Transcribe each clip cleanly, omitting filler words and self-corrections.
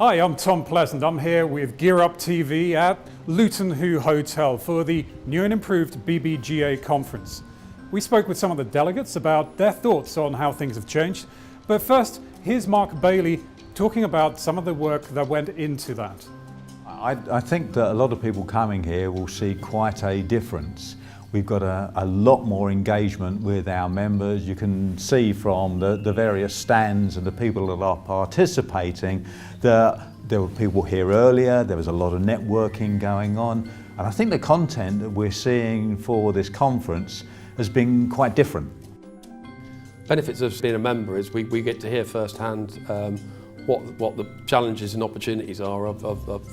Hi, I'm Tom Pleasant. I'm here with GearUp TV at Luton Hoo Hotel for the new and improved BBGA conference. We spoke with some of the delegates about their thoughts on how things have changed. But first, here's Marc Bailey talking about some of the work that went into that. I think that a lot of people coming here will see quite a difference. We've got a lot more engagement with our members. You can see from the various stands and the people that are participating that there were people here earlier, there was a lot of networking going on, and I think the content that we're seeing for this conference has been quite different. Benefits of being a member is we get to hear firsthand what the challenges and opportunities are of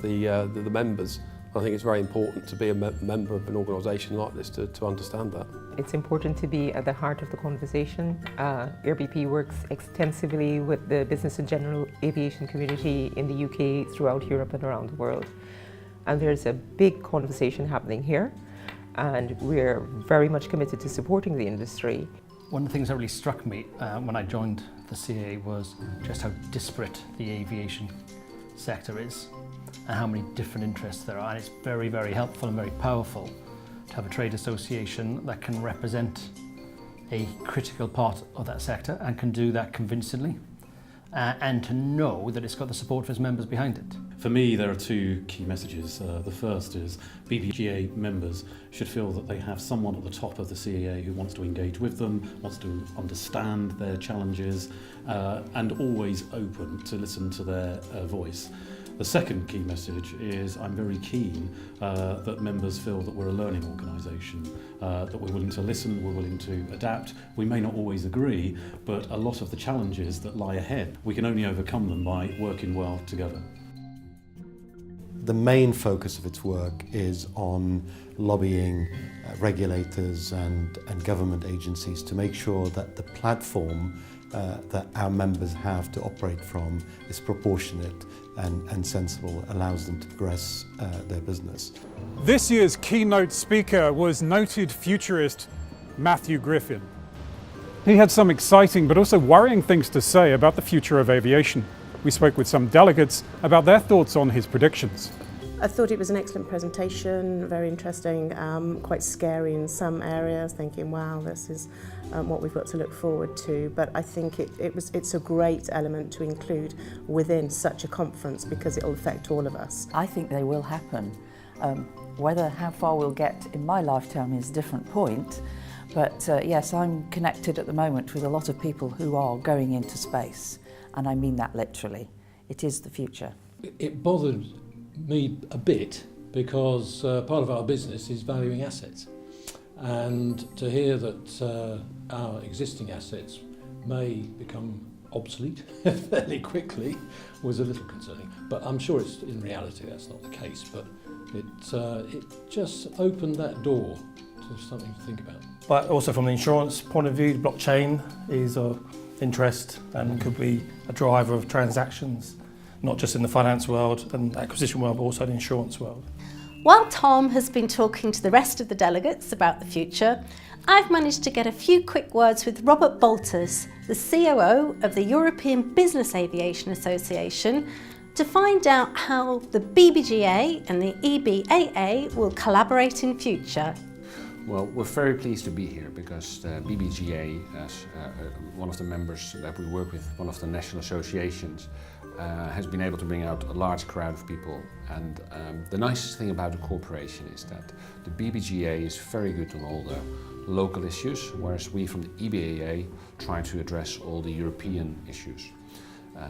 the members. I think it's very important to be a member of an organisation like this to understand that. It's important to be at the heart of the conversation. AirBP works extensively with the business and general aviation community in the UK, throughout Europe and around the world. And there's a big conversation happening here, and we're very much committed to supporting the industry. One of the things that really struck me when I joined the CAA was just how disparate the aviation sector is and how many different interests there are. And it's very, very helpful and very powerful to have a trade association that can represent a critical part of that sector and can do that convincingly, and to know that it's got the support of its members behind it. For me, there are two key messages. The first is BBGA members should feel that they have someone at the top of the CAA who wants to engage with them, wants to understand their challenges, and always open to listen to their voice. The second key message is I'm very keen that members feel that we're a learning organisation, that we're willing to listen, we're willing to adapt. We may not always agree, but a lot of the challenges that lie ahead, we can only overcome them by working well together. The main focus of its work is on lobbying regulators and government agencies to make sure that the platform that our members have to operate from is proportionate and sensible, allows them to progress their business. This year's keynote speaker was noted futurist Matthew Griffin. He had some exciting but also worrying things to say about the future of aviation. We spoke with some delegates about their thoughts on his predictions. I thought it was an excellent presentation, very interesting, quite scary in some areas, thinking, wow, this is what we've got to look forward to. But I think it's a great element to include within such a conference because it will affect all of us. I think they will happen. How far we'll get in my lifetime is a different point. But yes, I'm connected at the moment with a lot of people who are going into space. And I mean that literally. It is the future. It bothered me a bit because part of our business is valuing assets, and to hear that our existing assets may become obsolete fairly quickly was a little concerning. But I'm sure in reality that's not the case, but it just opened that door to something to think about. But also from the insurance point of view, blockchain is of interest and could be a driver of transactions, not just in the finance world and acquisition world, but also the insurance world. While Tom has been talking to the rest of the delegates about the future, I've managed to get a few quick words with Robert Bolters, the COO of the European Business Aviation Association, to find out how the BBGA and the EBAA will collaborate in future. Well, we're very pleased to be here because the BBGA, as one of the members that we work with, one of the national associations, has been able to bring out a large crowd of people. And the nicest thing about the corporation is that the BBGA is very good on all the local issues, whereas we from the EBAA try to address all the European issues.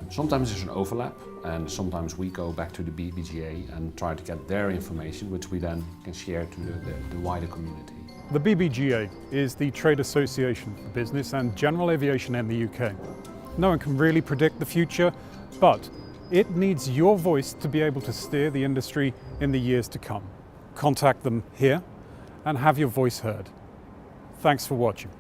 Sometimes there's an overlap, and sometimes we go back to the BBGA and try to get their information, which we then can share to the wider community. The BBGA is the trade association for business and general aviation in the UK. No one can really predict the future, but it needs your voice to be able to steer the industry in the years to come. Contact them here and have your voice heard. Thanks for watching.